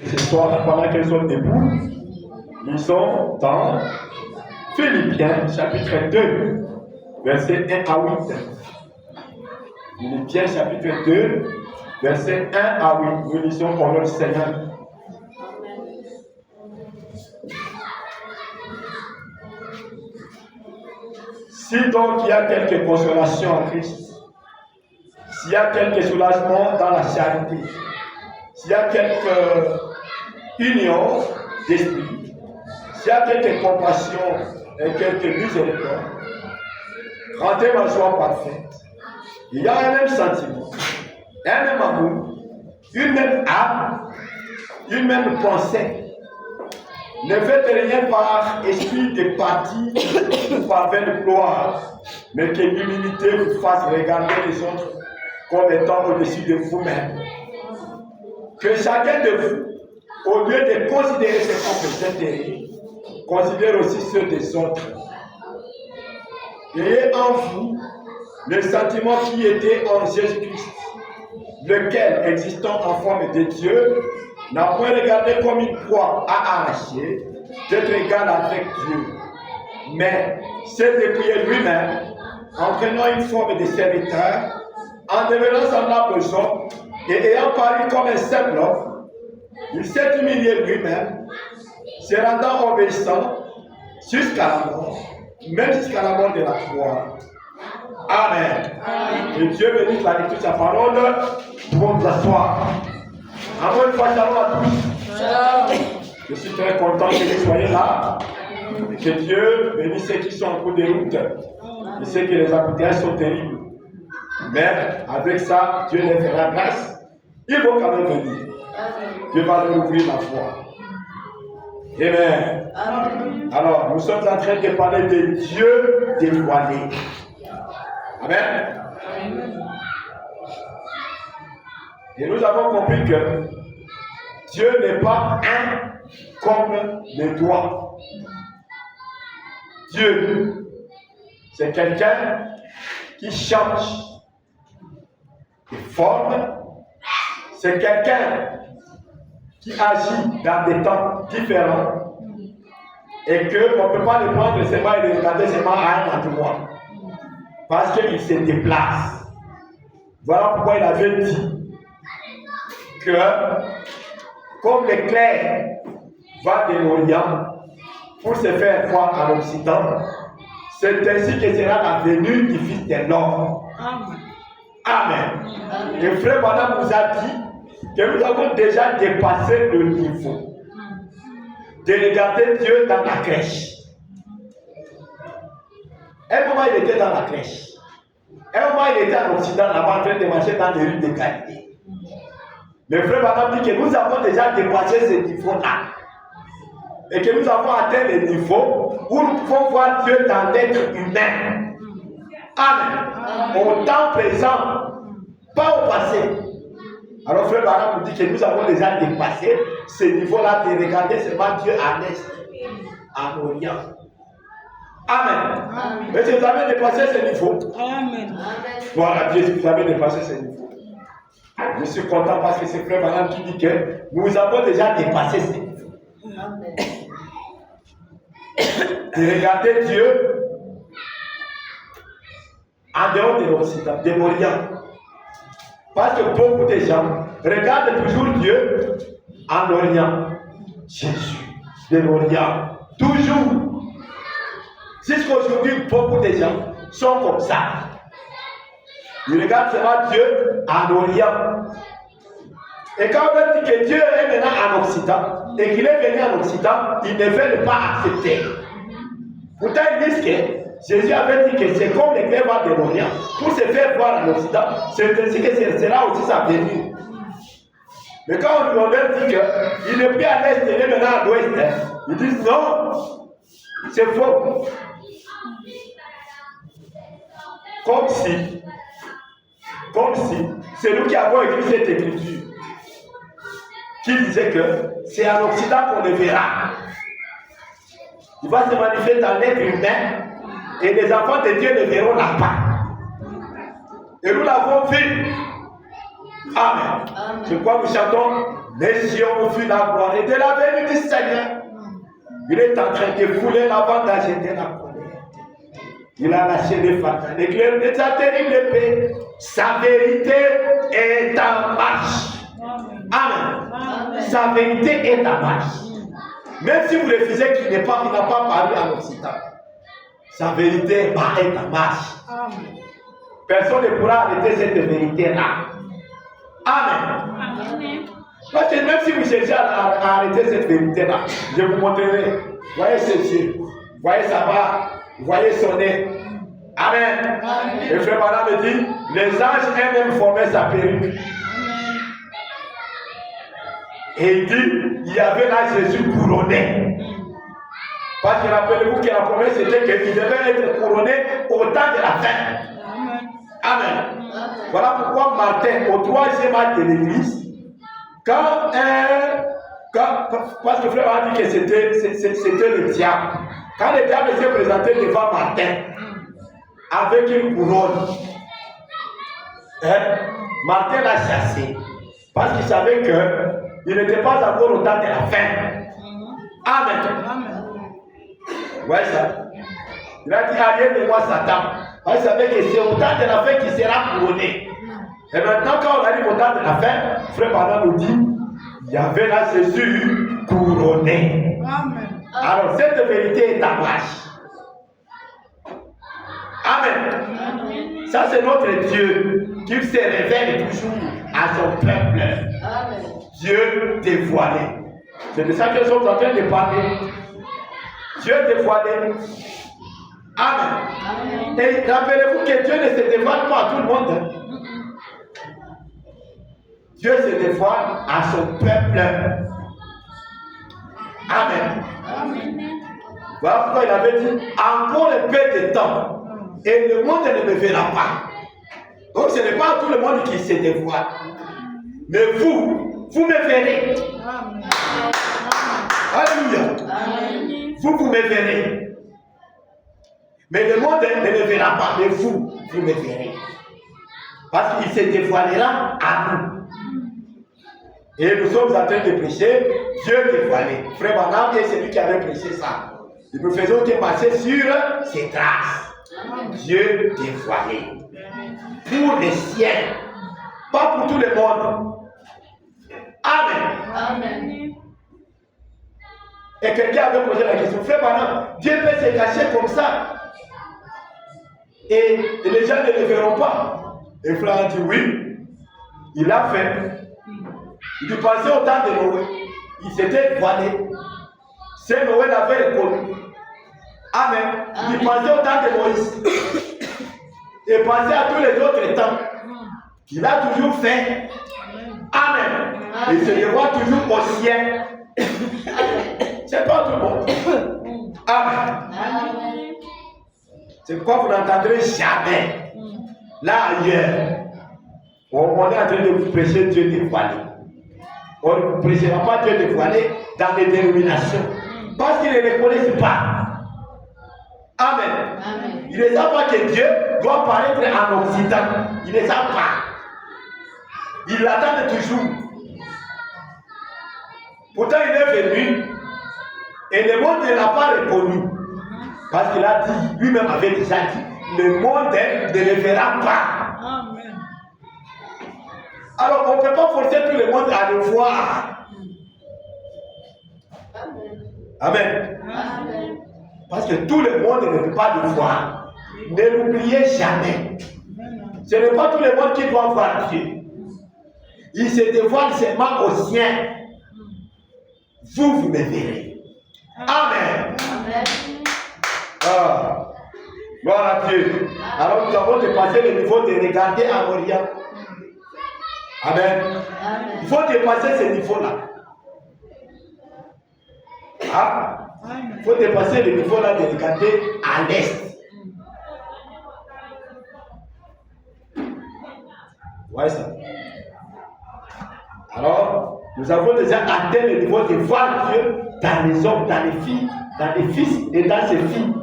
Ce soir, pendant qu'elles sont debout, nous sommes dans Philippiens chapitre 2, versets 1 à 8. Philippiens chapitre 2, versets 1 à 8. Nous lisons au nom du Seigneur. Si donc il y a quelque consolation en Christ, s'il y a quelque soulagement dans la charité, s'il y a quelque union d'esprit, s'il y a quelque compassion et quelque miséricorde, rendez ma joie parfaite. Il y a un même sentiment, un même amour, une même âme, une même pensée. Ne faites rien par esprit de parti ou par vaine gloire, mais que l'humilité vous fasse regarder les autres comme étant au-dessus de vous-même. Que chacun de vous, au lieu de considérer ses propres intérêts, considère aussi ceux des autres. Ayez en vous le sentiment qui était en Jésus-Christ, lequel, existant en forme de Dieu, n'a point regardé comme une proie à arracher d'être égal avec Dieu, mais s'est dépouillé lui-même en prenant une forme de serviteur, en devenant semblable aux hommes et ayant paru comme un simple homme, il s'est humilié lui-même, se rendant obéissant jusqu'à la mort, même jusqu'à la mort de la croix. Amen. Amen. Et Dieu bénisse la lecture de sa parole. Nous pouvons nous asseoir. Encore une fois, shalom à tous. Shalom. Je suis très content que vous soyez là. Et que Dieu bénisse ceux qui sont en cours de route. Je sais que les embouteillages sont terribles. Mais avec ça, Dieu les fera grâce. Ils vont quand même venir. Dieu va leur ouvrir la foi. Amen. Amen. Alors, nous sommes en train de parler de Dieu dévoilé. Amen. Amen. Et nous avons compris que Dieu n'est pas un comme les doigts. Dieu, c'est quelqu'un qui change de forme. C'est quelqu'un qui agit dans des temps différents et qu'on ne peut pas le prendre seulement et le regarder seulement à un endroit parce qu'il se déplace. Voilà pourquoi il avait dit que comme l'éclair va de l'Orient pour se faire voir à l'Occident, c'est ainsi que sera la venue du Fils de l'homme. Amen. Et frère Madame nous a dit que nous avons déjà dépassé le niveau de regarder Dieu dans la crèche. Un moment il était dans la crèche. Un moment il était en Occident là-bas en train de marcher dans les rues de Galilée. Le frère Madame dit que nous avons déjà dépassé ce niveau-là. Et que nous avons atteint le niveau où nous pouvons voir Dieu dans l'être humain. Amen. Au temps présent, pas au passé. Alors frère Madame nous dit que nous avons déjà dépassé ce niveau-là de regarder seulement Dieu à l'est, à l'Orient. Amen. Amen. Mais si vous avez dépassé ce niveau, Amen. Voilà Dieu, si vous avez dépassé ce niveau. Je suis content parce que c'est frère Madame qui dit que nous avons déjà dépassé ce niveau. Amen. De regarder Dieu en dehors de l'Occident, de l'Orient. Parce que beaucoup de gens regardent toujours Dieu en Orient. Jésus, de l'Orient. Toujours. Jusqu'aujourd'hui, beaucoup de gens sont comme ça. Ils regardent seulement Dieu en Orient. Et quand on dit que Dieu est maintenant en Occident, et qu'il est venu en Occident, ils ne veulent pas accepter. Pourtant, ils disent que Jésus avait dit que c'est comme l'éclair va de l'Orient. Pour se faire voir en Occident, c'est ainsi que ce sera aussi sa venue. Mais quand on leur dit qu'il n'est plus à l'est, il est maintenant à l'ouest, ils disent non, c'est faux. Comme si c'est nous qui avons écrit cette écriture qui disait que c'est en Occident qu'on le verra. Il va se manifester dans l'être humain et les enfants de Dieu le verront là-bas. Et nous l'avons vu. Amen. C'est pourquoi nous chantons Les yeux ont vu la gloire et de la venue du Seigneur. Il est en train de fouler la bande d'agiter la colère. Il a lâché les fatales, l'éclair de sa terrible épée. Sa vérité est en marche. Amen. Sa vérité est en marche. Même si vous refusez qu'il n'a pas parlé en occitan, sa vérité est en marche. Personne ne pourra arrêter cette vérité-là. Amen. Parce que même si vous cherchez à arrêter cette vérité-là, je vous montrerai. Voyez ses yeux, voyez sa barbe, voyez son nez. Amen. Et frère Bana me dit, les anges eux-mêmes formaient sa perruque. Et il dit, il y avait là Jésus couronné. Parce que rappelez-vous que la promesse était qu'il devait être couronné au temps de la fin. Amen. Voilà pourquoi Martin, au 3e acte de l'église, parce que frère a dit que c'était le diable. Quand le diable s'est présenté devant Martin, avec une couronne, Martin l'a chassé. Parce qu'il savait qu'il n'était pas encore au temps de la fin. Amen. Ouais, ça. Il a dit, allez de moi Satan. Il savait que c'est au temps de la fin qu'il sera couronné. Et maintenant, quand on arrive au temps de la fin, frère Bana nous dit, il y avait là Jésus couronné. Amen. Alors, cette vérité est en marche. Amen. Ça, c'est notre Dieu qui se révèle toujours à son peuple. Amen. Dieu dévoilé. C'est de ça que nous sommes en train de parler. Dieu dévoilé. Amen. Et rappelez-vous que Dieu ne se dévoile pas à tout le monde. Dieu se dévoile à son peuple. Amen. Voilà pourquoi il avait dit, encore un peu de temps, et le monde ne me verra pas. Donc ce n'est pas tout le monde qui se dévoile. Mais vous me verrez. Alléluia. Vous me verrez. Mais le monde ne me verra pas. Mais vous me verrez. Parce qu'il se dévoilera à nous. Et nous sommes en train de prêcher Dieu dévoilé. Frère Banam est celui qui avait prêché ça. Et nous faisons que marcher sur ses traces. Dieu dévoilé. Pour les siens. Pas pour tout le monde. Amen. Et quelqu'un avait posé la question, frère Banam, Dieu peut se cacher comme ça. Et les gens ne le verront pas. Et le frère a dit oui. Il a fait. Il pensait au temps de Noé. Il s'était voilé. C'est Noé l'avait reconnu. Amen. Il pensait au temps de Moïse. Et pensait à tous les autres temps. Il a toujours fait. Amen. Il se dévoile toujours au ciel. C'est pas tout le monde. Amen. C'est pourquoi vous n'entendrez jamais. Là ailleurs. On est en train de vous prêcher Dieu dévoilé. On ne vous prêchera pas Dieu dévoilé dans les dénominations. Parce qu'ils ne les connaissent pas. Amen. Ils ne savent pas que Dieu doit paraître en Occident. Ils ne savent pas. Ils l'attendent toujours. Pourtant, il est venu. Et le monde ne l'a pas reconnu. Parce qu'il a dit, lui-même avait déjà dit, le monde ne le verra pas. Amen. Alors, on ne peut pas forcer tout le monde à le voir. Amen. Amen. Parce que tout le monde ne peut pas le voir. Ne l'oubliez jamais. Ce n'est pas tout le monde qui doit voir Dieu. Il se dévoile seulement aux siens. Vous me verrez. Amen. Amen. Ah. Gloire à Dieu. Alors nous avons dépassé le niveau de regarder en Orient. Amen. Amen. Il faut dépasser ce niveau-là. Ah. Il faut dépasser le niveau-là de regarder à l'est. Voyez ça. Alors, nous avons déjà atteint le niveau de voir Dieu dans les hommes, dans les filles, dans les fils et dans ses filles.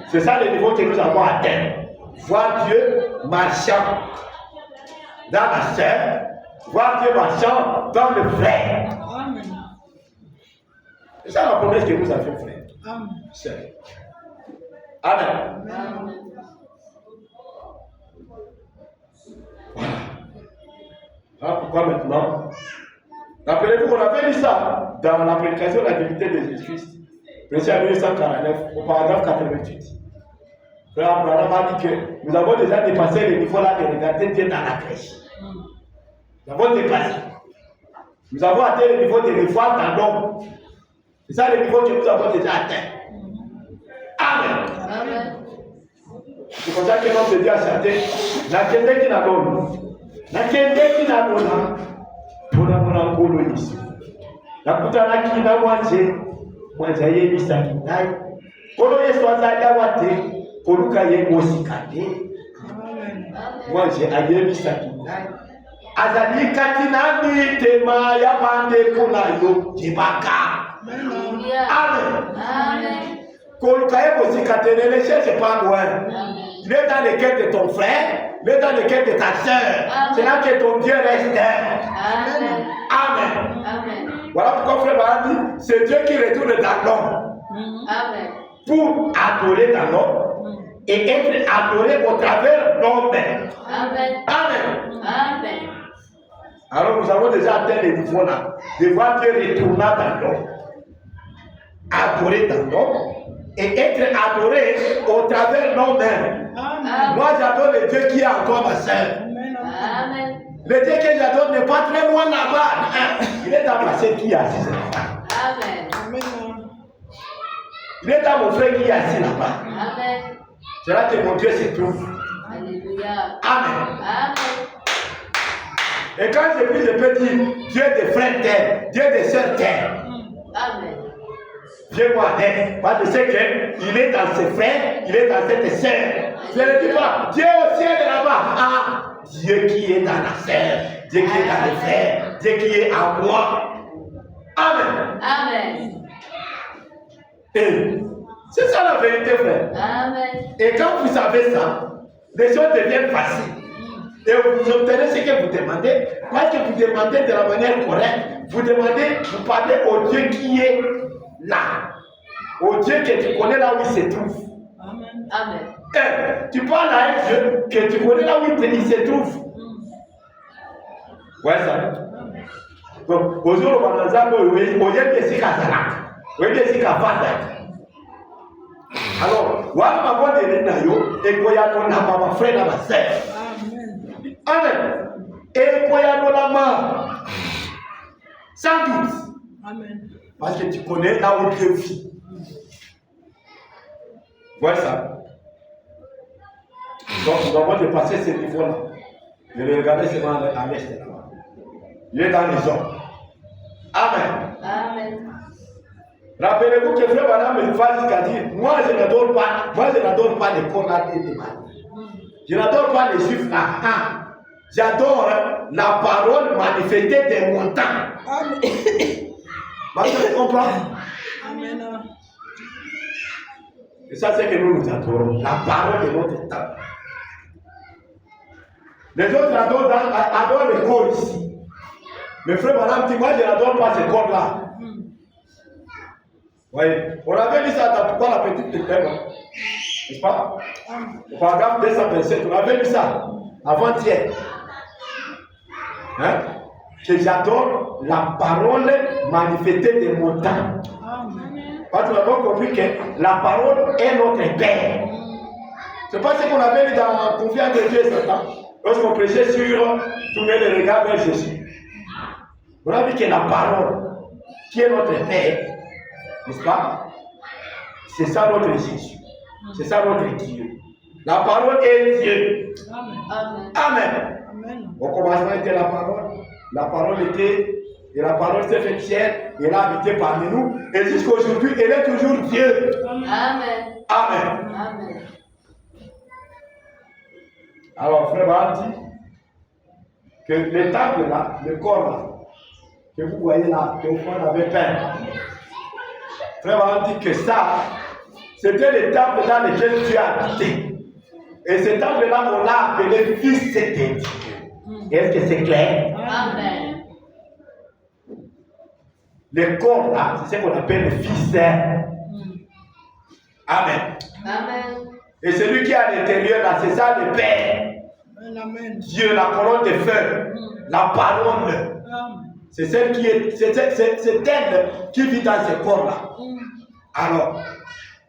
C'est ça le niveau que nous avons atteint. Voir Dieu marchant dans la chair, voir Dieu marchant dans le frère. Amen. C'est ça la promesse que nous avons frère. Amen. C'est. Amen. Amen. Voilà. Voilà pourquoi maintenant, rappelez-vous qu'on avait dit ça dans la prédication de la divinité de Jésus-Christ, verset 1949, au paragraphe 88. Frère Abraham a dit que nous avons déjà dépassé le niveau là de regarder Dieu dans la crèche. Nous avons dépassé. Nous avons atteint le niveau de le voir dans l'homme. C'est ça le niveau que nous avons déjà atteint. Amen. Amen. C'est comme ça que l'homme de Dieu a chanté. Nakende qui n'a donné. Nakende qui n'a donné. Pour avoir un golo ici. La kutana qui n'a mangé. Moi j'ai mis ça qui n'a. Kolo yesu azali wate. Koluka ye mosikate. Moi j'ai ayebi ça qui n'a. Azali katina ni tema ya bande kuna yo jibaka. Amen. Amen. Koluka ye mosikate ne le cherche pas loin. Il est dans le cœur de ton frère, il est dans le cœur de ta soeur. C'est là que ton Dieu reste. Amen. Amen. Amen. Voilà pourquoi frère Baran dit, c'est Dieu qui retourne dans l'homme Amen. pour adorer dans l'homme et être adoré au travers l'homme. Amen. Amen. Amen. Alors nous avons déjà atteint le niveau là, de voir Dieu retourner dans l'homme, adorer dans l'homme et être adoré au travers l'homme même. Amen. Moi j'adore le Dieu qui est encore ma soeur. Amen. Le Dieu que j'adore n'est pas très loin là-bas. Il est dans ma soeur qui est assise là-bas. Amen. Il est dans mon frère qui est assis là-bas. Amen. C'est là que mon Dieu se trouve. Alléluia. Amen. Amen. Et quand je prie, je peux dire Dieu de frères terre, Dieu de sœurs terre. Amen. Viens-moi d'aide. Parce que je sais qu'il est dans ses frères, il est dans cette sœur. Je ne dis pas Dieu au ciel est là-bas. Ah, Dieu qui est dans la sœur, Dieu qui est dans les frères, Dieu qui est en moi. Amen. Amen. Et c'est ça la vérité, frère. Amen. Et quand vous savez ça, les choses deviennent faciles. Et vous obtenez ce que vous demandez, parce que vous demandez de la manière correcte. Vous demandez, vous parlez au Dieu qui est là. Au Dieu que tu connais là où il se trouve. Amen. Amen. Et tu parles à un Dieu que tu connais là où il se trouve. Ouais, ça. Donc, aujourd'hui, on va dans un peu, on y a des cicatrices. On y a des cicatrices. Alors, wa mabonde ni nayo ekoyano na mama frère na ma sœur. Amen. Amen. Ekoyano la main. Sans doute. Amen. Parce que tu connais là où Dieu vit. Voilà ça. Donc nous avons dépassé ce niveau-là. Je vais regarder seulement à l'est là-bas. Il est dans les hommes. Amen. Amen. Rappelez-vous que frère Madame me va jusqu'à dire, moi je n'adore pas les corps là et les malades. Je n'adore pas les juifs là. Ah. J'adore la parole manifestée des montagnes. Amen. Tu comprends? Amen. Et ça c'est que nous adorons. La parole de notre temps. Les autres adorent les corps ici. Mais frère Madame dit, moi je n'adore pas ces corps là. Oui, on avait dit ça dans pourquoi la petite école, n'est-ce pas? Au paragraphe 227, on avait dit ça avant-hier. Hein? Que j'adore la parole manifestée des montagnes. Parce que nous avons compris que la parole est notre Père. C'est pas ce qu'on avait dit dans Confiance de Dieu ce temps, lorsqu'on prêchait sur tourner les regards vers Jésus. On a vu que la parole, qui est notre Père, n'est-ce pas? C'est ça notre Jésus. C'est ça notre Dieu. La parole est Dieu. Amen. Amen. Amen. Au commencement était la parole. La parole était, et la parole s'est fait chair, et elle a habité parmi nous. Et jusqu'à aujourd'hui, elle est toujours Dieu. Amen. Amen. Amen. Alors, frère Baal dit que le temple là, le corps là, que vous voyez là, que on avait peint. Frère Baal dit que ça, c'était le temple dans lequel Dieu a habité. Et ce temple là, on l'a appelé fils de Dieu. Est-ce que c'est clair? Amen. Le corps là, c'est ce qu'on appelle le fils. Amen. Amen. Et celui qui est à l'intérieur là, c'est ça le Père. Amen. Dieu, la colonne de feu, la parole. C'est celle qui est, c'est elle qui vit dans ce corps là. Alors,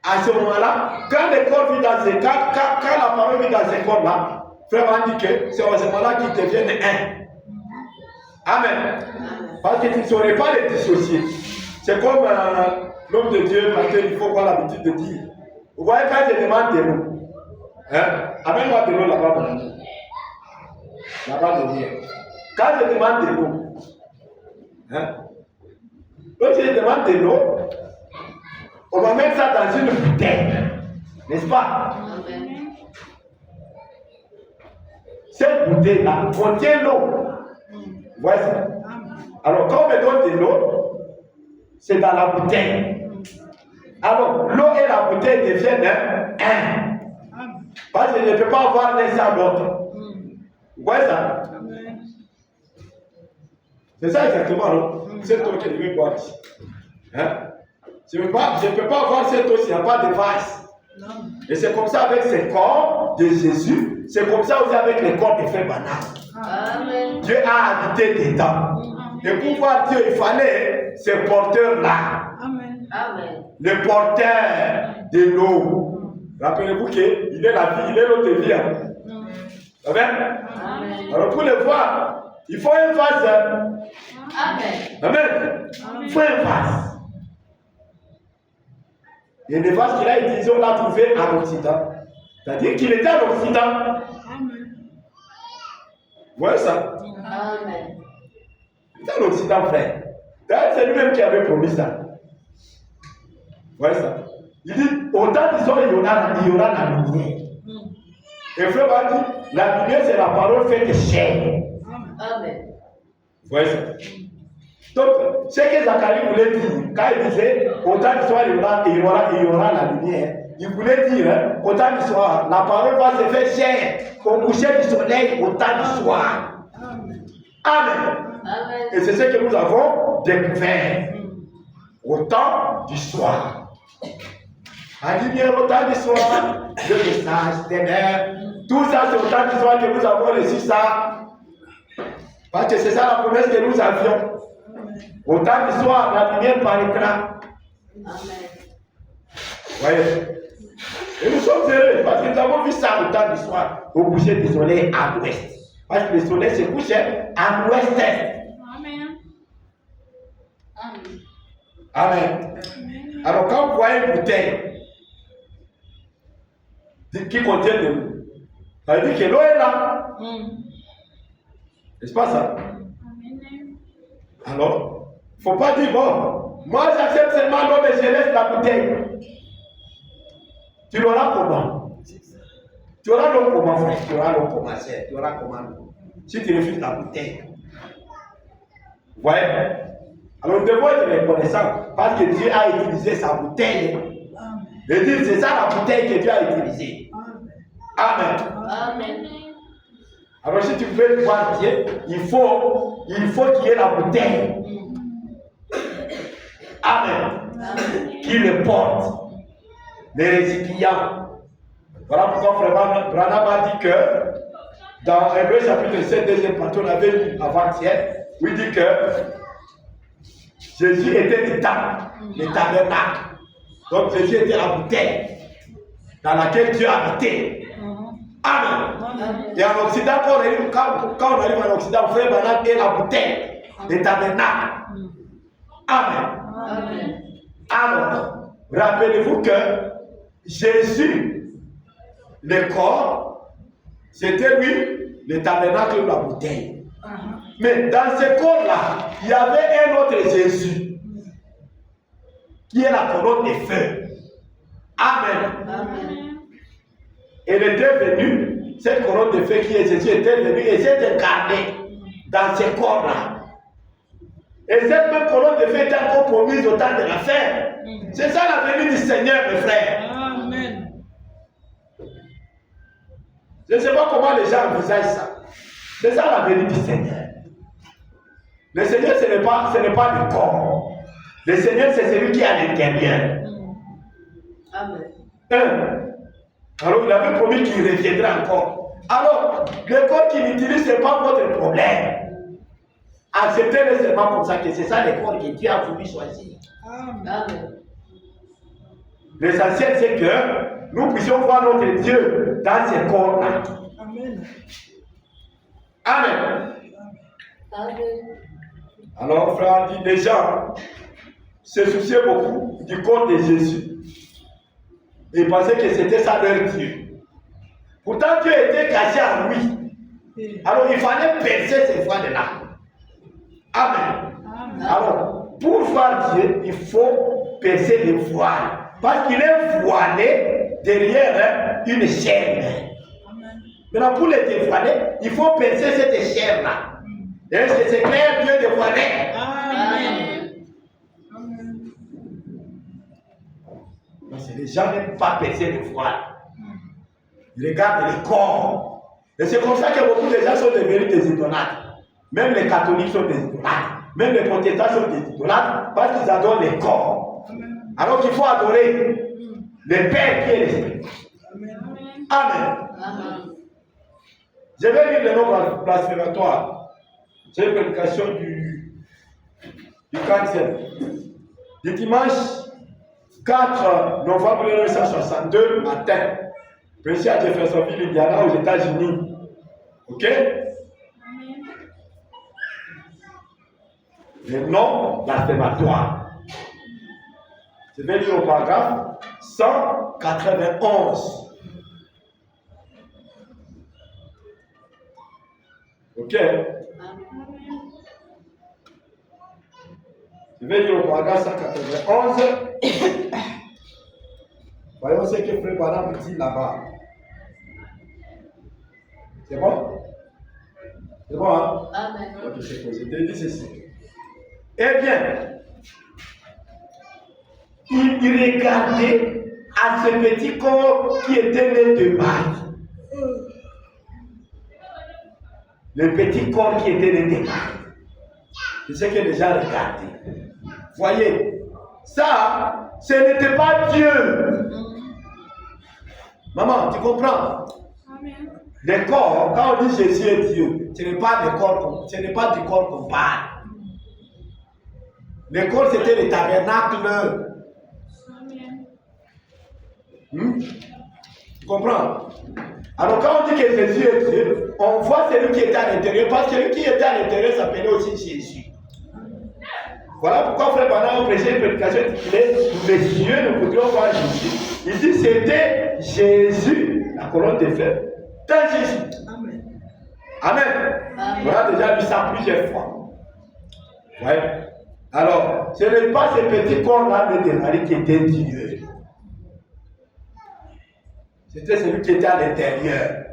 à ce moment-là, quand le corps vit dans ce, quand la parole vit dans ce corps là, frère m'a dit que c'est à ce moment-là qu'ils deviennent un. Amen. Parce que tu ne saurais pas les dissocier. C'est comme l'homme de Dieu, parce qu'il faut avoir l'habitude de dire. Vous voyez, quand je demande de l'eau, amène-moi de l'eau là-bas, mon ami. Là-bas derrière. Quand je demande de l'eau, quand je demande de l'eau, on va mettre ça dans une bouteille, n'est-ce pas? Amen. Cette bouteille-là contient l'eau. Vous voyez ça? Alors, quand on me donne de l'eau, c'est dans la bouteille. Alors, l'eau et la bouteille deviennent un. Parce que je ne peux pas avoir l'un sans l'autre. Vous voyez ça? C'est ça exactement, non? C'est toi qui devais boire ici. Je ne peux pas avoir cette eau s'il n'y a pas de vase. Et c'est comme ça avec ce corps de Jésus. C'est comme ça aussi avec le corps de Frère Branham. Dieu a habité dedans. Et pour voir Dieu, il fallait ce porteur-là. Amen. Le porteur de l'eau. Rappelez-vous qu'il est la vie, il est l'eau de vie. Amen. Alors pour le voir, il faut un vase. Amen. Amen. Il faut un vase. Et le vase qu'il a utilisé, on l'a trouvé en Occident. C'est-à-dire qu'il était en Occident. Vous voyez ça? Amen. Il était en Occident, frère. D'ailleurs, c'est lui-même qui avait promis ça. Vous voyez ça? Il dit, autant disons, il y aura la lumière. Et frère m'a dit, la lumière, c'est la parole faite chair. Amen. Vous voyez ça? Donc, ce que Zacharie voulait dire, quand il disait, autant du soir, il y aura la lumière, il voulait dire, autant du soir, la parole va se faire chair, au coucher du soleil, autant du soir. Amen. Amen. Et c'est ce que nous avons découvert. Au temps du soir. La lumière au temps du soir, le message ténèbres. Tout ça, c'est au temps du soir que nous avons reçu ça. Parce que c'est ça la promesse que nous avions. Au temps du soir, la lumière paraîtra. Amen. Voyez. Et nous sommes heureux parce que nous avons vu ça au temps du soir, au coucher du soleil à l'ouest. Parce que le soleil se couchait à l'ouest. Amen. Amen. Alors quand vous voyez une bouteille qui contient de l'eau, ça veut dire que l'eau est là. N'est-ce pas ça? Alors, il ne faut pas dire, bon, moi j'accepte seulement l'eau, mais je laisse la bouteille. Tu l'auras comment? Tu auras l'eau comment, frère? Tu auras l'eau comment, frère? Tu auras comment l'eau? Si tu refuses la bouteille. Vous voyez? Alors nous devons être reconnaissants parce que Dieu a utilisé sa bouteille. Et dire c'est ça la bouteille que Dieu a utilisée. Amen. Amen. Alors si tu veux voir Dieu, il faut qu'il y ait la bouteille. Amen. Qui le porte. Les récipients. Voilà pourquoi Frère Branham a dit que dans Hébreux chapitre 7, deuxième partie, on avait lu avant-hier, où il dit que Jésus était dedans, le tabernacle. Donc Jésus était la bouteille dans laquelle Dieu habitait. Amen. Et en Occident, quand on arrive en Occident, Frère Branham est la bouteille, le tabernacle. Amen. Alors, rappelez-vous que Jésus, le corps, c'était lui, le tabernacle ou la bouteille. Mais dans ce corps-là, il y avait un autre Jésus, qui est la colonne de feu. Amen. Elle était venue, cette colonne de feu qui est Jésus était venue et s'est incarnée dans ce corps-là. Et cette même colonne de feu était encore promise au temps de la fin. C'est ça la venue du Seigneur, mes frères. Amen. Je ne sais pas comment les gens envisagent ça. C'est ça la vérité du Seigneur. Le Seigneur, ce n'est pas le corps. Le Seigneur, c'est celui qui est à l'intérieur. Amen. Alors, il avait promis qu'il reviendra encore. Alors, le corps qu'il utilise, ce n'est pas votre problème. Acceptez-le seulement comme ça, que c'est ça le corps que Dieu a voulu choisir. Amen. L'essentiel, c'est que nous puissions voir notre Dieu dans ce corps-là. Amen. Amen. Amen. Alors, frère, dit, les gens se souciaient beaucoup du corps de Jésus. Ils pensaient que c'était ça leur Dieu. Pourtant, Dieu était caché en lui. Alors, il fallait percer ces voiles-là. Amen. Amen. Alors, pour voir Dieu, il faut percer les voiles. Parce qu'il est voilé derrière une chaîne. Maintenant, pour les dévoiler, il faut percer cette chaîne-là. Est-ce que c'est clair, Dieu dévoilé? Amen. Parce que les gens n'aiment pas percer les voiles. Ils regardent le corps. Et c'est comme ça que beaucoup de gens sont devenus des idolâtres. Même les catholiques sont des idolâtres. Même les protestants sont des idolâtres parce qu'ils adorent les corps. Alors qu'il faut adorer le Père qui est l'Esprit. Amen. Amen. Je vais lire le nom blasphématoire. C'est une prédication du 15e. Du dimanche 4 novembre 1962 matin. Précis à Jeffersonville, Indiana, aux États-Unis. Ok? Le nom blasphématoire. Je vais lire au paragraphe 191. Ok? Je vais lire au paragraphe 191. Voyons ce que Frère Branham dit là-bas. C'est bon? C'est bon, hein? Amen. Ok, c'est bon. Je te dis ceci. Eh bien, il regardait à ce petit corps qui était né de Marie. Le petit corps qui était né de Marie. C'est ce que les gens regardaient. Voyez, ça, ce n'était pas Dieu. Maman, tu comprends? Le corps, quand on dit Jésus est Dieu, ce n'est pas du corps qu'on parle. Le corps, c'était le tabernacle. Tu comprends? Alors quand on dit que Jésus est Dieu, on voit celui qui était à l'intérieur, parce que celui qui était à l'intérieur s'appelait aussi Jésus. Voilà pourquoi Frère Branham prêchait une prédication intitulée Les cieux ne voudront voir Jésus. Il dit c'était Jésus, la colonne de feu, dans Jésus. Amen. Amen. Amen. On a déjà vu ça plusieurs fois. Ouais. Alors, ce n'est pas ce petit corps-là de Marie qui était Dieu. C'était celui qui était à l'intérieur.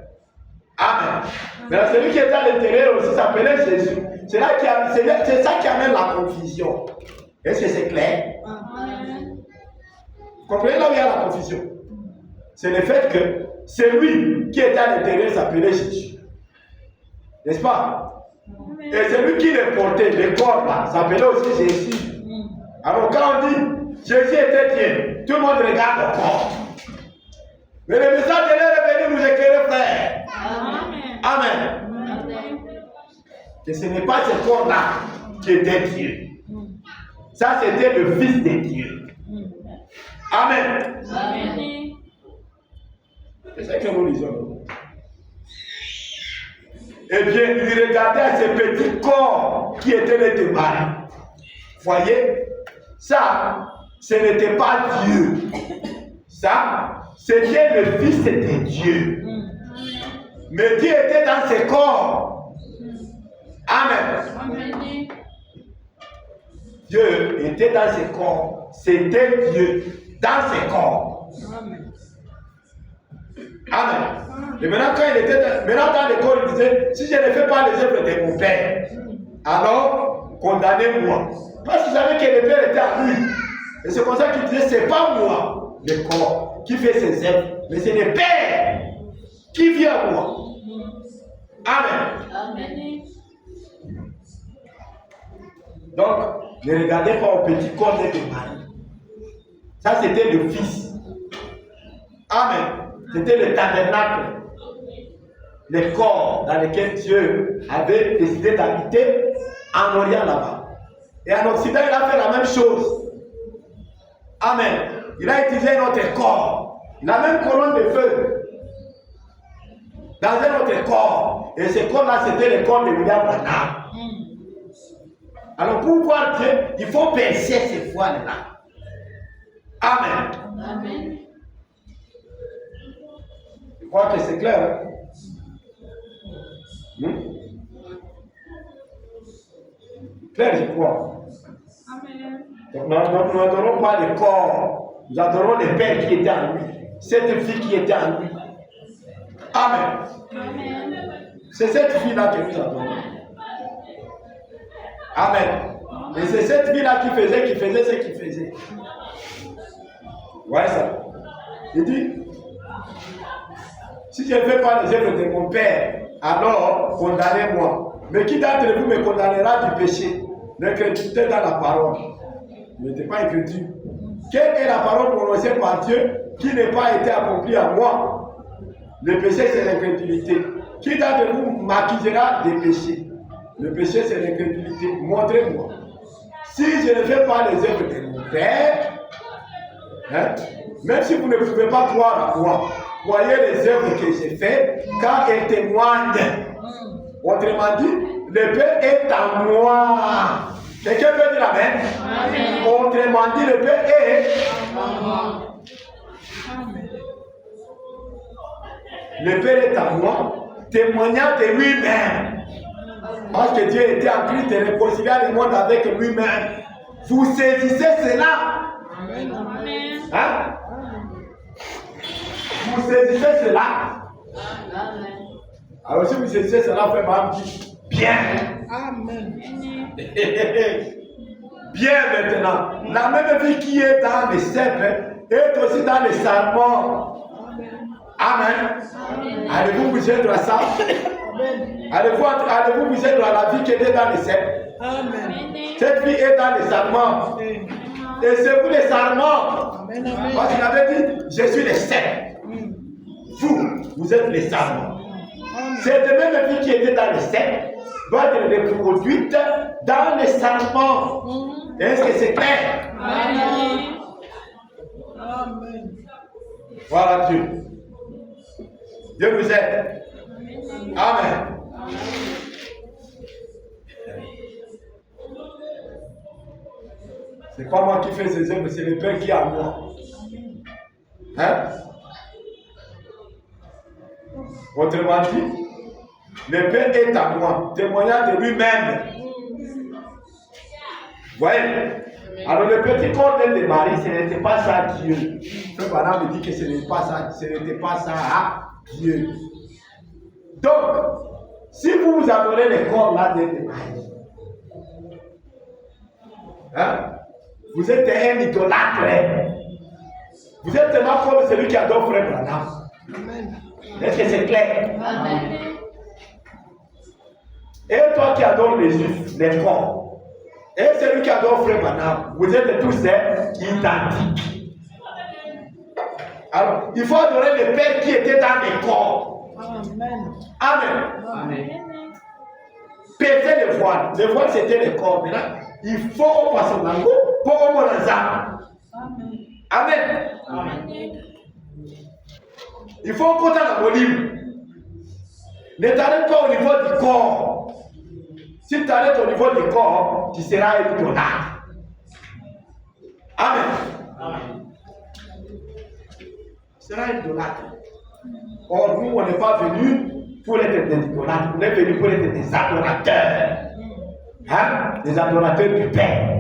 Amen. Mais celui qui était à l'intérieur aussi s'appelait Jésus. C'est ça qui amène la confusion. Est-ce que c'est clair? Amen. Vous comprenez là où il y a la confusion? C'est le fait que celui qui était à l'intérieur s'appelait Jésus. N'est-ce pas? Et celui qui le portait, le corps là, s'appelait aussi Jésus. Alors quand on dit Jésus était Dieu, tout le monde regarde le corps. Mais le message de l'air est venu nous éclairer, frère. Amen. Amen. Amen. Que ce n'est pas ce corps-là qui était Dieu. Ça, c'était le Fils de Dieu. Amen. Amen. C'est ça que nous lisons. Eh bien, il regardait à ce petit corps qui était né de Marie. Voyez, ça, ce n'était pas Dieu. Ça, c'était le Fils de Dieu. Mais Dieu était dans ce corps. Amen. Amen. Dieu était dans ce corps. C'était Dieu dans ce corps. Amen. Amen. Et maintenant, quand il était dans le corps, il disait, si je ne fais pas les œuvres de mon Père, alors condamnez-moi. Parce qu'il savait que le Père était à lui. Et c'est comme ça qu'il disait, c'est pas moi, le corps, qui fait ses œuvres, mais c'est le Père qui vient à moi. Amen. Béni. Donc, ne regardez pas au petit corps de Marie. Ça, c'était le Fils. Amen. C'était le tabernacle. Le corps dans lequel Dieu avait décidé d'habiter en Orient là-bas. Et en Occident, il a fait la même chose. Amen. Il a utilisé notre corps. La même colonne de feu. Dans un autre corps. Et ce corps-là, c'était le corps de William Branham. Alors, pour voir Dieu, il faut percer ces voiles-là. Amen. Amen. Je crois que c'est clair. Clair, je crois. Amen. Donc, nous n'adorons pas le corps. Nous adorons le Père qui était en lui. Cette fille qui était en lui. Amen. Amen. C'est cette fille-là que nous adorons. Amen. Et c'est cette fille-là qui faisait ce qu'il faisait. Ouais, ça. Il dit, si je ne fais pas les œuvres de mon Père, alors condamnez-moi. Mais qui d'entre vous me condamnera du péché? L'incrédulité dans la parole. Il n'était pas incrédule. Quelle est la parole prononcée par Dieu qui n'est pas été accomplie à moi? Le péché, c'est l'incrédulité. Qui d'entre vous m'accusera des péchés? Le péché, c'est l'incrédulité. Montrez-moi. Si je ne fais pas les œuvres de mon Père, même si vous ne pouvez pas croire à moi, voyez les œuvres que j'ai faites, car elles témoignent. Autrement dit, le Père est en moi. Quelqu'un peut dire Amen? Amen. Autrement dit, le Père est en moi. Le Père est en moi, témoignant de lui-même. Parce que Dieu était en Christ et réconciliant le monde avec lui-même. Vous saisissez cela? Amen. Hein? Vous saisissez cela? Amen. Alors si vous saisissez cela, faites ma vie. Bien. Amen. Bien maintenant. La même vie qui est dans les cèpes est aussi dans les sarments. Amen. Allez-vous vous joindre à ça? Allez-vous vous joindre à la vie qui était dans les cèpes? Amen. Cette vie est dans les sarments. Et c'est vous les sarments. Amen. Amen. Parce qu'il avait dit, je suis les cèpes. Vous êtes les sarments. Cette même vie qui était dans les cèpes doit être reproduite dans les sarments. Est-ce que c'est clair? Amen. Amen. Voilà Dieu. Dieu vous aide. Amen. C'est pas moi qui fais ces œuvres, c'est le Père qui est en moi. Hein? Autrement dit, le Père est en moi, témoignant de lui-même. Voyez? Alors le petit corps de Marie, ce n'était pas ça à Dieu. Le parent me dit que ce n'était pas ça à Dieu. Donc, si vous adorez le corps là de Marie, hein? Vous êtes un idolâtre. Vous êtes tellement comme celui qui adore Frère Branham. Est-ce que c'est clair? Amen. Et toi qui adores les juifs, les corps, et celui qui adore Frère Branham, vous êtes tous identiques. Alors, il faut adorer le Père qui était dans les corps. Amen. Amen. Amen. Péter le voile. Le voile, c'était le corps. Maintenant, il faut passer dans le pour au Amen. Amen. Il faut qu'on la volume. Ne t'arrête pas au niveau du corps. Si tu t'arrêtes au niveau du corps, tu seras idolâtre. Amen. Amen. Tu seras idolâtre. Or, nous, on n'est pas venus pour être des idolâtres. On est venus pour être des adorateurs. Hein? Des adorateurs du Père.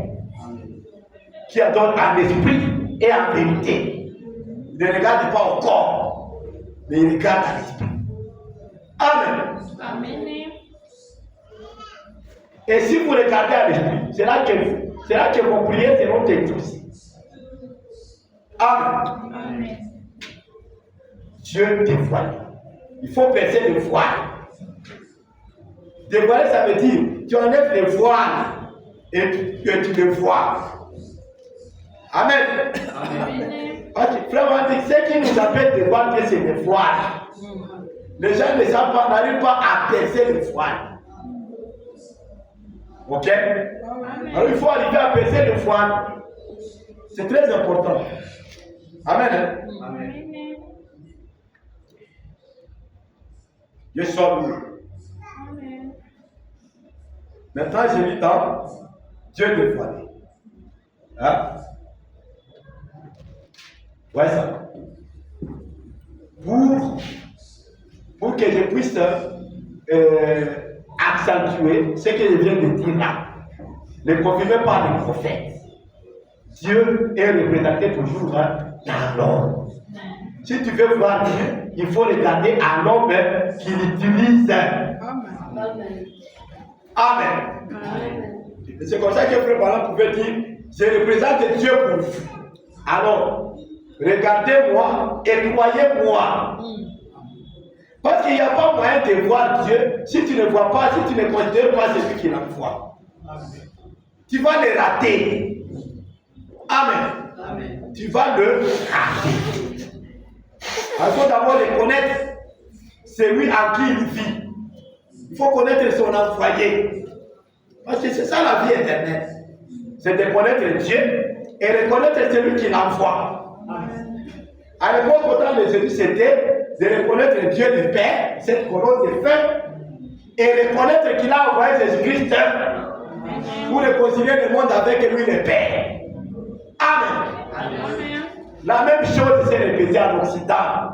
Qui adorent en esprit et en vérité. Ne regarde pas au corps, mais il regarde à l'esprit. Amen. Amen. Et si vous regardez à l'esprit, c'est là que vos prières seront exaucées. Amen. Amen. Dieu dévoile. Il faut percer le voile. Dévoiler, ça veut dire, tu enlèves les voiles et que tu le vois. Amen. Ok, frère, on dit, ce qui nous appelle des voiles, c'est les voiles. Les gens n'arrivent pas à percer les voiles. Ok? Alors il faut arriver à percer le voile. C'est très important. Amen. Amen. Je sors où? Maintenant, je lis dans Dieu dévoilé. Hein? Ouais, ça. Pour que je puisse accentuer ce que je viens de dire là, ne confirmez par les prophètes. Dieu est représenté toujours dans l'homme. Si tu veux voir Dieu, il faut regarder à l'homme qui l'utilise. Amen. Amen. C'est comme ça que Frère Branham pouvait dire, je représente Dieu pour vous. Alors, regardez-moi et croyez-moi. Parce qu'il n'y a pas moyen de voir Dieu si tu ne vois pas, si tu ne considères pas celui qui l'envoie. Tu vas le rater. Amen. Amen. Tu vas le rater. Il faut d'abord le connaître, celui en qui il vit. Il faut connaître son envoyé. Parce que c'est ça la vie éternelle. C'est de connaître Dieu et reconnaître celui qui l'envoie. À l'époque, autant de Jésus, c'était de reconnaître Dieu le Père, cette colonne de feu, et reconnaître qu'il a envoyé Jésus-Christ pour réconcilier le monde avec lui le Père. Amen. La même chose s'est répétée en Occident.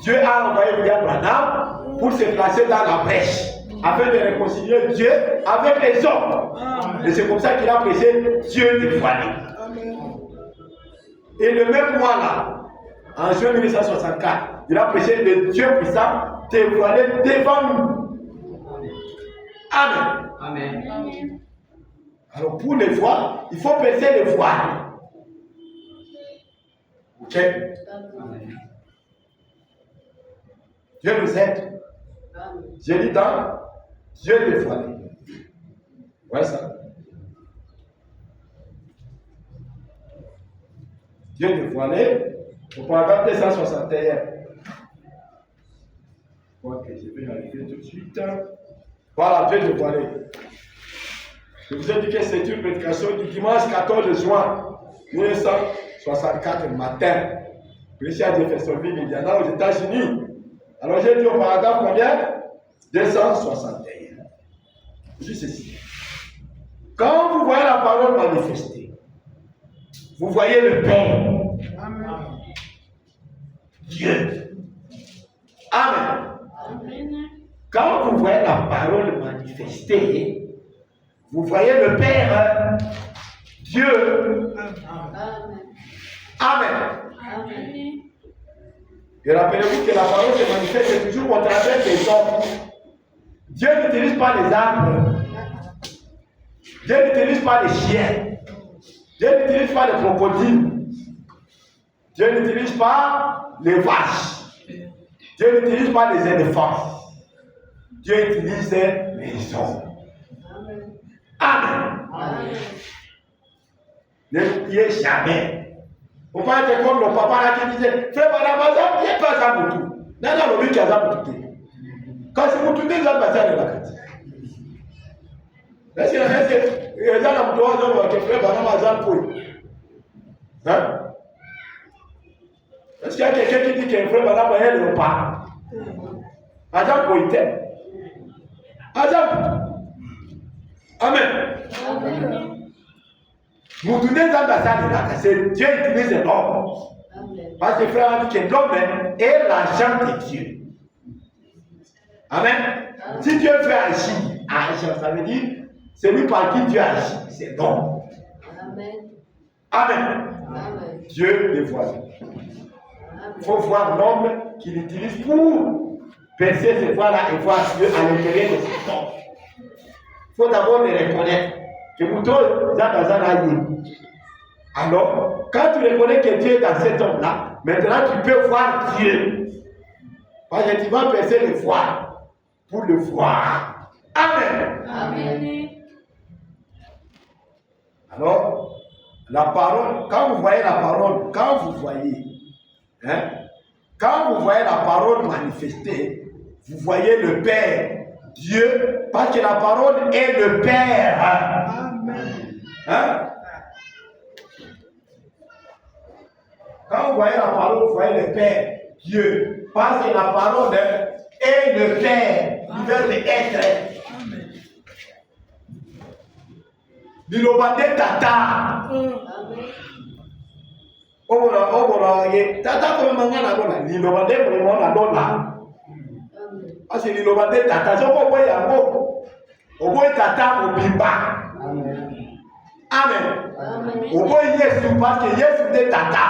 Dieu a envoyé William Branham pour se placer dans la brèche, afin de réconcilier Dieu avec les hommes. Et c'est comme ça qu'il a prêché Dieu dévoilé. Et le même mois là, en juin 1964, il a prêché le Dieu puissant dévoilé devant nous. Amen. Amen. Alors pour les voir, il faut percer les voiles. Ok? Amen. Dieu nous aide. Je lis dans Dieu dévoilé. Ouais ça. Dieu dévoilé au paragraphe 261. Ok, je vais arriver tout de suite. Voilà, Dieu dévoilé. Je vous ai dit que c'est une prédication du dimanche 14 juin 1964 matin. Ici à Jeffersonville, Indiana, aux États-Unis. Alors j'ai dit au paragraphe combien? 261. Juste ceci. Quand vous voyez la parole manifestée, vous voyez le Père. Amen. Dieu. Amen. Amen. Quand vous voyez la parole manifestée, vous voyez le Père. Dieu. Amen. Amen. Amen. Et rappelez-vous que la parole se manifeste toujours au travers des hommes. Dieu n'utilise pas les arbres. Dieu n'utilise pas les chiens. Dieu n'utilise pas les crocodiles. Dieu n'utilise pas les vaches. Dieu n'utilise pas les éléphants. Dieu utilise les hommes. Amen. Amen. Ne n'oubliez jamais. Il ne faut pas être comme le papa là qui disait, frère madame, il n'y a pas ça pour tout. Non, non, lui qui a ça pour tout. Quand c'est pour tout, il a pas ça de la carte. Est-ce que les gens ont droit de frère madame a ça pour. Hein? Est-ce qu'il y a quelqu'un qui dit que frère madame a le repas? Agent pour y être. Agent. Amen. Amen. Vous donnez dans la salle de la c'est Dieu utilise l'homme. Parce que le frère a dit que l'homme est l'agent de Dieu. Amen. Amen. Si Dieu veut agir, ça veut dire c'est lui par qui Dieu agit, c'est l'homme. Amen. Amen. Amen. Dieu dévoile. Il faut voir l'homme qu'il utilise pour percer ces voies-là et voir Dieu à l'intérieur de cet homme. Il faut d'abord le reconnaître. Que alors, quand tu reconnais que Dieu est dans cet homme-là, maintenant tu peux voir Dieu. Parce que tu vas percer le voir pour le voir. Amen. Amen. Alors, la parole, quand vous voyez la parole, quand vous voyez la parole manifestée, vous voyez le Père, Dieu, parce que la parole est le Père. Amen. Hein? Quand vous voyez la parole, vous voyez le Père, Dieu, parce que la parole est le Père, du verbe être. Lilobande tata. Tata comme mangana bona. Lilobande vraiment na dona. Parce que lilobande tata, so ko boya ngo. O boy tata mobimba. Amen. O boy Yesu parce que Yesu de tata.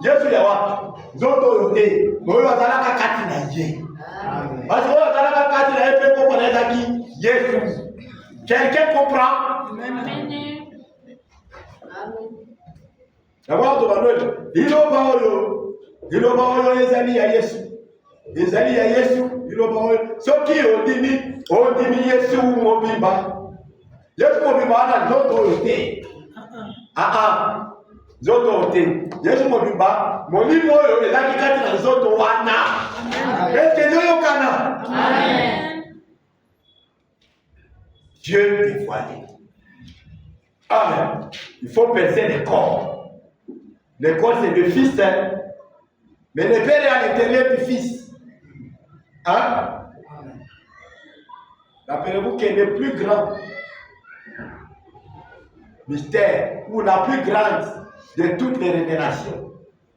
Yesu ya wapi? Zoto yote. Moyo azalaka kati na ye. Parce que moyo azalaka kati na ye pe ko bona ezaki Yesu. Quelqu'un comprend? Amen. D'abord, tu vas nous dire, il va ezali ya Yesu. Ezali ya Yesu, il va soki odimi Yesu mobimba. Yesu mobimba na zoto yote. Zoto yote. Yesu mobimba, molimo oyo ezali kati na zoto wana. Est-ce que Dieu yokana? Amen. Dieu dévoilé. Amen. Il faut percer les corps. Le corps, c'est le Fils, mais le Père est à l'intérieur du Fils. Hein? Rappelez-vous que le plus grand mystère, ou la plus grande de toutes les révélations,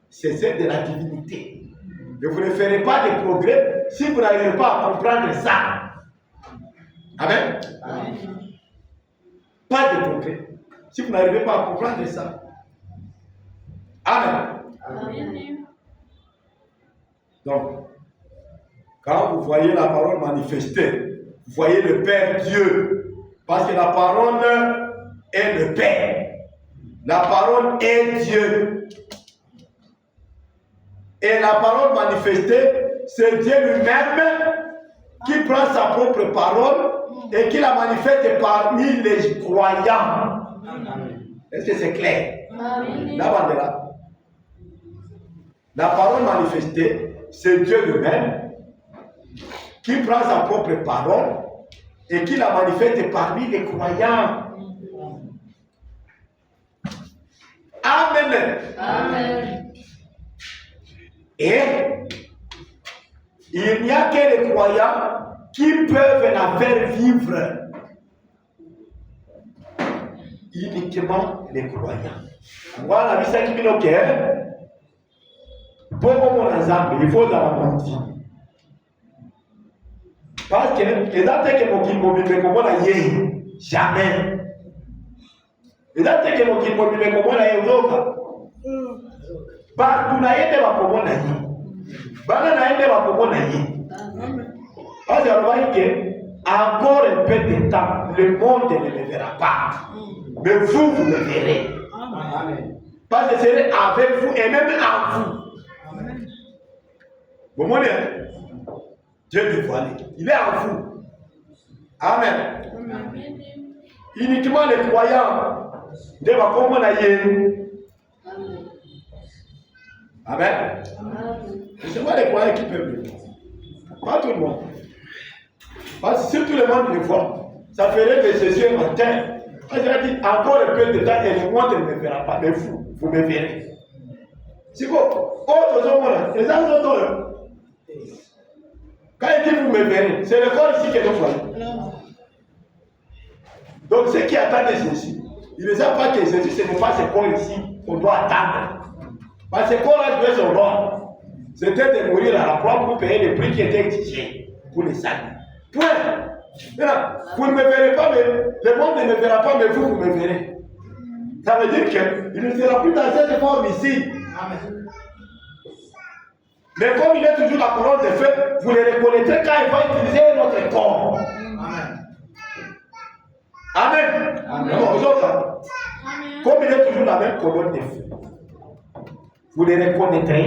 c'est celle de la divinité. Et vous ne ferez pas de progrès si vous n'arrivez pas à comprendre ça. Amen. Pas de progrès si vous n'arrivez pas à comprendre ça. Amen. Donc, quand vous voyez la parole manifestée, vous voyez le Père Dieu, parce que la parole est le Père. La parole est Dieu. Et la parole manifestée, c'est Dieu lui-même qui prend sa propre parole et qui la manifeste parmi les croyants. Est-ce que c'est clair? Là. La parole manifestée, c'est Dieu lui-même qui prend sa propre parole et qui la manifeste parmi les croyants. Amen. Amen. Et il n'y a que les croyants qui peuvent la faire vivre. Uniquement les croyants. Voilà, la vie qui nous quitte. Pour mon ensemble, il faut la mentir. Parce que les dates que mon kimobile comme on a yé, jamais. Les dates que mon kimobile comme on a yé, bah, tu n'as été pas comme on a yé. Bah, tu n'as été pas comme on a yé. Parce que encore un peu de temps, le monde ne me verra pas. Mais vous, vous me verrez. Amen. Parce que c'est avec vous et même en vous. Amen. Vous voyez, Dieu dévoilé. Il est en vous. Amen. Amen. Uniquement les croyants de ma commune à Yénou. Amen. C'est moi les croyants qui peuvent le voir. Pas tout le monde. Parce que si tout le monde le voit, ça ferait que Jésus est matin. Parce qu'il a dit encore un peu de temps et le monde ne me verra pas, mais vous me verrez. C'est bon. Autres hommes, les autres, quand il dit vous me verrez, c'est le corps ici que nous voyons. Donc ceux qui attendent Jésus, ils ne savent pas que Jésus, ce n'est pas ce corps ici qu'on doit attendre. Parce que ce corps-là jouait son rôle. C'était de mourir à la croix pour payer le prix qui était exigé pour les saluts. Point. Maintenant, vous ne me verrez pas, mais le monde ne me verra pas, mais vous me verrez. Ça veut dire qu'il ne sera plus dans cette forme ici. Amen. Mais comme il est toujours la couronne de feu, vous le reconnaîtrez quand il va utiliser notre corps. Amen. Amen. Amen. Non, vous autres, Amen. Comme il est toujours la même couronne de feu, vous le reconnaîtrez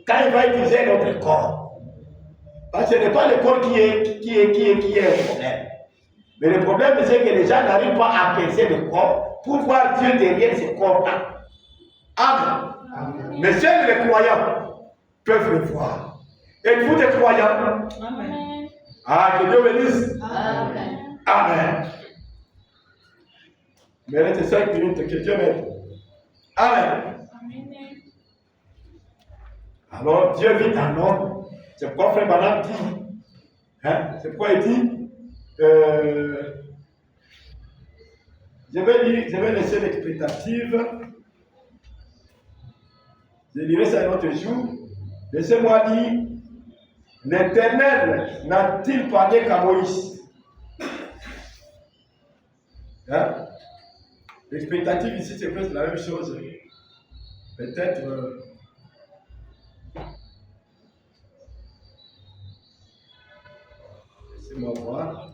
quand il va utiliser notre corps. Parce que ce n'est pas l'école qui est un problème. Mais le problème, c'est que les gens n'arrivent pas à percer le corps pour voir Dieu derrière ces corps-là. Amen. Mais seuls les croyants peuvent le voir. Êtes-vous des croyants? Amen. Ah, que Dieu bénisse. Amen. Amen. Mais restez 5 minutes, que Dieu m'aide. Amen. Amen. Alors, Dieu vit en homme. C'est pourquoi Frère Branham dit. Hein? C'est pourquoi il dit. Je vais laisser l'expectative. Je lirai ça un autre jour. Laissez-moi dire. L'Éternel n'a-t-il parlé qu'à Moïse? Hein? L'expectative ici, c'est presque la même chose. Peut-être. Laissez-moi voir.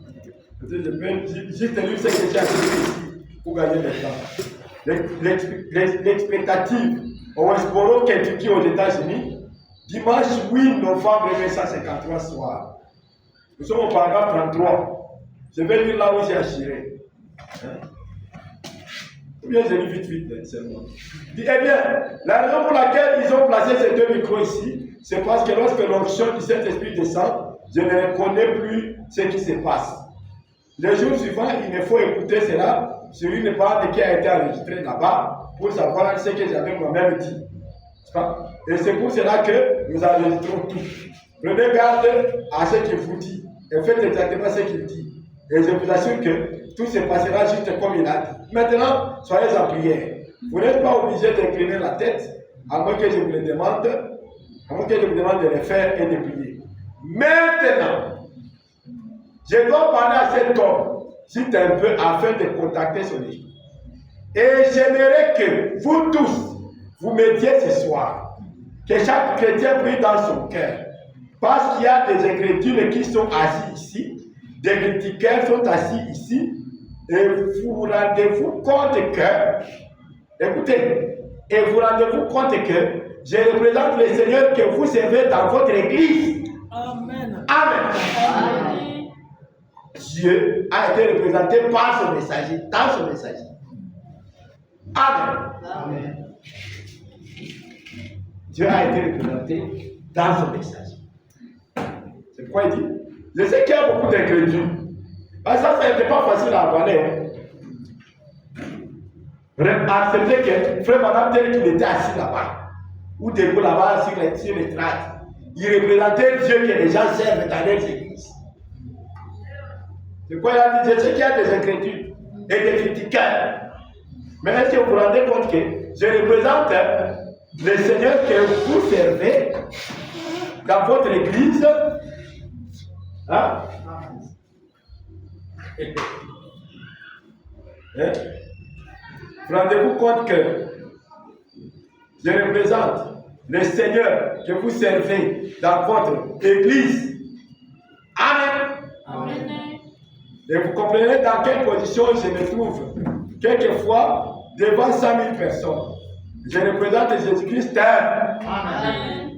Peut-être je peux juste lire ce que j'ai écrit ici pour gagner le temps. L'expectative au Westboro, Kentucky, aux États-Unis, dimanche 8 novembre 1953 soir. Nous sommes au paragraphe 33. Je vais lire là où j'ai assuré. Hein? Ou bien je lis vite, seulement. Eh bien, la raison pour laquelle ils ont placé ces deux micros ici, c'est parce que lorsque l'onction du Saint-Esprit descend, je ne reconnais plus ce qui se passe. Le jour suivant, il me faut écouter cela sur une bande qui a été enregistrée là-bas pour savoir ce que j'avais moi-même dit. Et c'est pour cela que nous enregistrons tout. Prenez garde à ce qu'il vous dit et faites exactement ce qu'il dit. Et je vous assure que tout se passera juste comme il a dit. Maintenant, soyez en prière. Vous n'êtes pas obligé d'incliner la tête, à moins que je vous le demande, de le faire et de prier. Maintenant, je dois parler à cet homme, juste un peu, afin de contacter son esprit. Et j'aimerais que vous tous, vous mettiez ce soir, que chaque chrétien prie dans son cœur. Parce qu'il y a des incrédules qui sont assis ici, des critiqueurs sont assis ici, et vous vous rendez-vous compte que, écoutez, et vous rendez-vous compte que je représente le Seigneur que vous servez dans votre église. Amen. Amen. Amen. Dieu a été représenté par son messager, dans son messager. Amen. Amen. Dieu a été représenté dans son message. C'est pourquoi il dit, je sais qu'il y a beaucoup d'incrédules. Ça n'était pas facile à avaler. Accepter que Frère Branham, tel qu'il était assis là-bas, ou debout là-bas sur les strates, il représentait Dieu que les gens servent dans les églises. C'est pourquoi il a dit, je sais qu'il y a des incrédules et des critiqueurs. Mais est-ce que vous vous rendez compte que je représente le Seigneur que vous servez dans votre église? Hein? Hein? Rendez-vous compte que je représente le Seigneur que vous servez dans votre église. Amen. Amen. Et vous comprenez dans quelle position je me trouve. Quelquefois, devant 100 000 personnes. Je représente Jésus-Christ. Amen.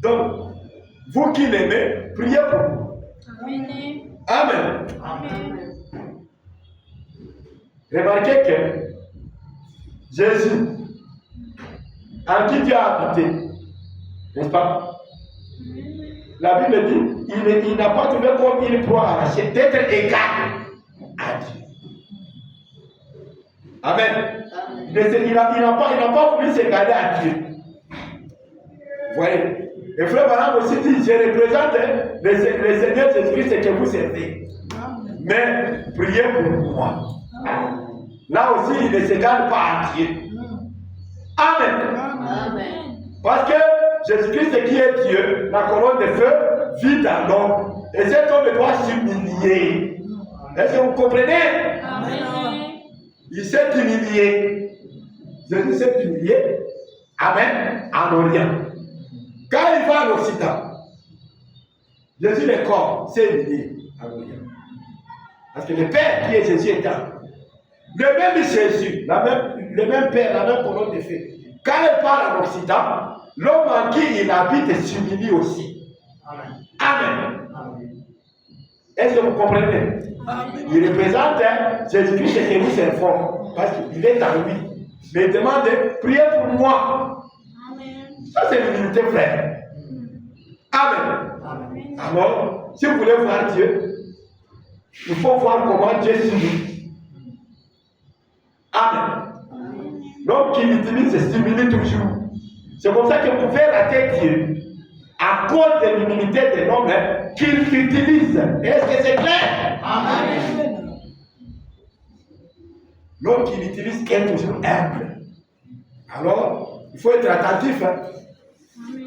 Donc, vous qui l'aimez, priez pour vous. Amen. Amen. Amen. Remarquez que Jésus, en qui Dieu a habité, n'est-ce pas? La Bible dit, il n'a pas trouvé comme une proie arrachée d'être égal à Dieu. Amen. Il n'a pas voulu s'égaler à Dieu. Vous voyez? Et Frère Branham aussi dit, je représente le Seigneur Jésus-Christ que vous servez. Mais priez pour moi. Là aussi, il ne s'égale pas à Dieu. Amen. Amen. Parce que Jésus-Christ qui est Dieu, la colonne de feu, vit dans l'homme. Et cet homme doit s'humilier. Est-ce que vous comprenez? Amen. Il s'est humilié. Jésus s'est humilié. Amen. En Orient. Quand il va en Occident, Jésus le corps s'est humilié en Orient. Parce que le Père qui est Jésus est en le même Jésus, le même Père, la même colonne de feu. Quand il part en Occident, l'homme en qui il habite s'humilie aussi. Amen. Est-ce que vous comprenez? Amen. Il représente Jésus-Christ et nous s'informe parce qu'il est en lui. Mais il demande de prier pour moi. Amen. Ça, c'est l'humilité, frère. Amen. Amen. Alors, si vous voulez voir Dieu, il faut voir comment Dieu s'humilie. Amen. L'homme qui l'utilise s'humilie toujours. C'est comme ça que vous pouvez rater Dieu à cause de l'humilité de l'homme qu'il utilise. Est-ce que c'est clair? Amen. L'homme qui l'utilise est toujours humble. Alors, il faut être attentif.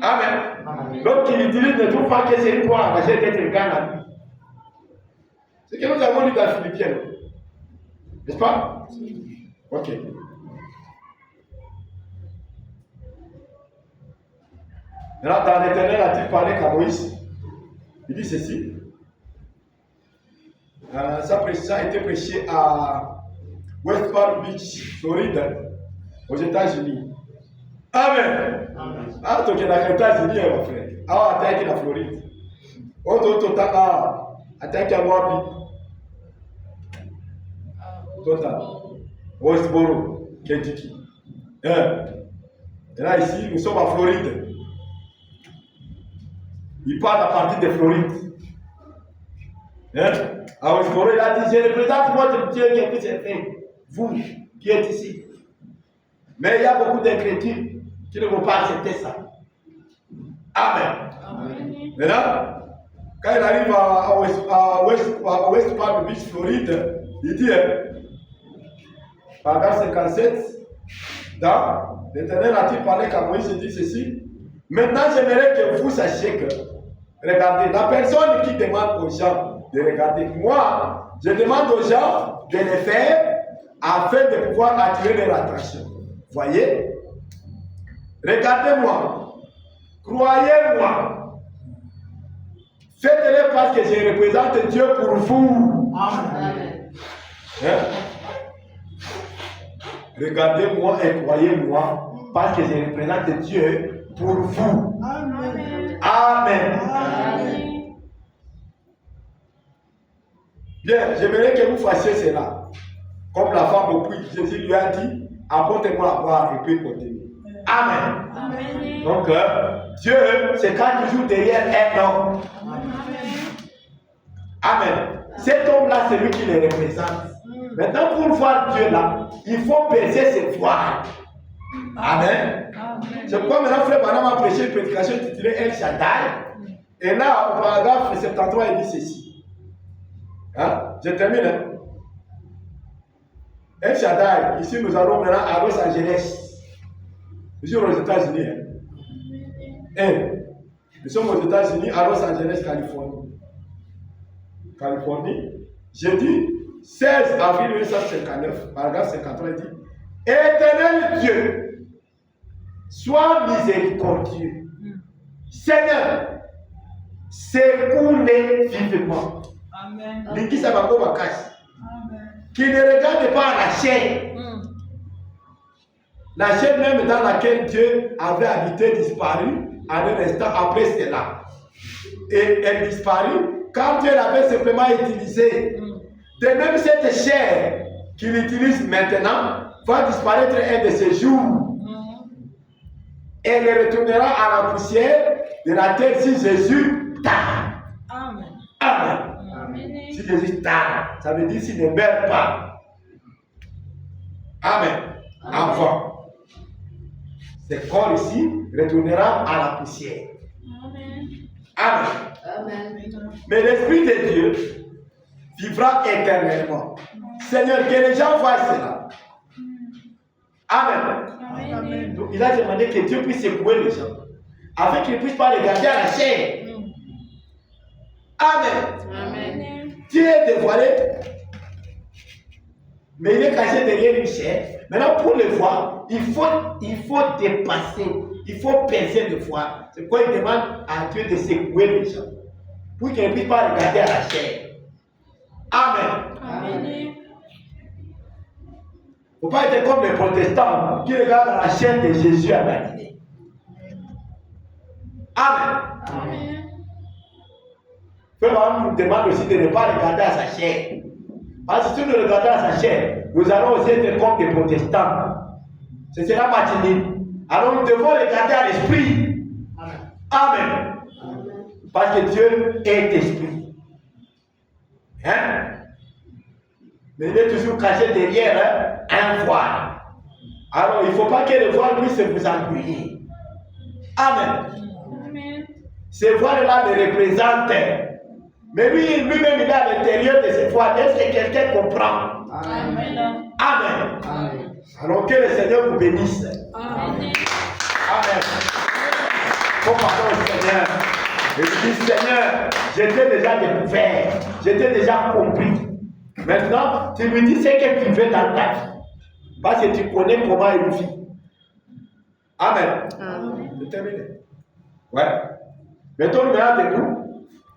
Amen. L'homme qui l'utilise ne trouve pas que c'est une poire arrachée d'être égal à lui. C'est ce que nous avons lu dans Philippiens. N'est-ce pas? Ok. Maintenant, dans l'Éternel a-t-il parlé qu'à Moïse? Il dit ceci. Ça a été prêché à West Palm Beach, Floride, aux États-Unis. Amen. Ah, donc il y a les États-Unis, mon frère. Ah, attaque la Floride. Autre attaque à Moabit. Total. Westboro, Kentucky. Et là, ici, nous sommes à Floride. Il parle à partir de Floride. À Westboro, il a dit, je représente votre Dieu qui est plus fait. Vous qui êtes ici. Mais il y a beaucoup d'incrédules qui ne vont pas accepter ça. Amen. Amen. Maintenant, quand il arrive à West Palm Beach, Floride, il dit, paragraphe 57, dans l'Éternel a-t-il parlé qu'à Moïse, il dit ceci. Maintenant, j'aimerais que vous sachiez que, regardez, la personne qui demande aux gens de regarder, moi, je demande aux gens de le faire afin de pouvoir attirer leur attention. Voyez? Regardez-moi. Croyez-moi. Faites-le parce que je représente Dieu pour vous. Amen. Hein? Regardez-moi et croyez-moi parce que je représente Dieu pour vous. Amen. Amen. Amen. Bien, j'aimerais que vous fassiez cela. Comme la femme au puits, Jésus lui a dit, apportez-moi à boire et puis continuez. Amen. Amen. Donc, Dieu se cache toujours derrière un homme. Amen. Cet homme-là, c'est lui qui le représente. Maintenant, pour voir Dieu là, il faut percer ses voiles. Amen. C'est pourquoi maintenant, frère Branham a prêché une prédication intitulée El Shaddai. Et là, au paragraphe 73, il dit ceci. Hein? Je termine. Hein? El Shaddai, ici nous allons maintenant à Los Angeles. Nous sommes aux États-Unis. Hein? Nous sommes aux États-Unis, à Los Angeles, Californie. Californie. Jeudi 16 avril 1959, paragraphe 53, il dit Éternel Dieu, sois miséricordieux. Seigneur, secoue-les vivement. Amen. Qui ne regarde pas la chair. La chair même dans laquelle Dieu avait habité disparut en un instant après cela. Et elle disparut quand Dieu l'avait simplement utilisée. De même, cette chair qu'il utilise maintenant va disparaître un de ces jours. Elle retournera à la poussière de la terre si Jésus tarde. Amen. Amen. Amen. Si Jésus tarde, ça veut dire s'il ne meurt pas. Amen. Avant. Ce corps ici retournera à la poussière. Amen. Amen. Mais l'Esprit de Dieu vivra éternellement. Seigneur, que les gens voient cela. Amen. Amen. Donc, il a demandé que Dieu puisse secouer les gens, afin qu'ils ne puissent pas regarder à la chair. Amen. Amen. Dieu est dévoilé, mais il est caché derrière une chair. Maintenant, pour le voir, il faut dépasser, il faut percer le voir. C'est pourquoi il demande à Dieu de secouer les gens, pour qu'ils ne puissent pas regarder à la chair. Amen. Amen. Il ne faut pas être comme les protestants qui regardent à la chair de Jésus à Galilée. Amen. Amen. Frère nous demande aussi de ne pas regarder à sa chair. Parce que si nous regardons à sa chair, nous allons aussi être comme des protestants. Ce sera martyr. Alors nous devons regarder à l'esprit. Amen. Parce que Dieu est esprit. Hein? Mais il est toujours caché derrière un voile. Alors il ne faut pas que le voile puisse vous ennuyer. Amen. Amen. Ce voile-là le représente. Mais lui-même, il est à l'intérieur de ce voile. Est-ce que quelqu'un comprend? Amen. Amen. Alors que le Seigneur vous bénisse. Amen. Amen. Bon pardon au Seigneur. Et je dis, Seigneur, j'étais déjà découvert. J'étais déjà compris. Maintenant, tu me dis ce que tu veux dans ta vie. Parce que tu connais comment il vit. Amen. Amen. C'est terminé. Ouais. Mettons-nous maintenant debout.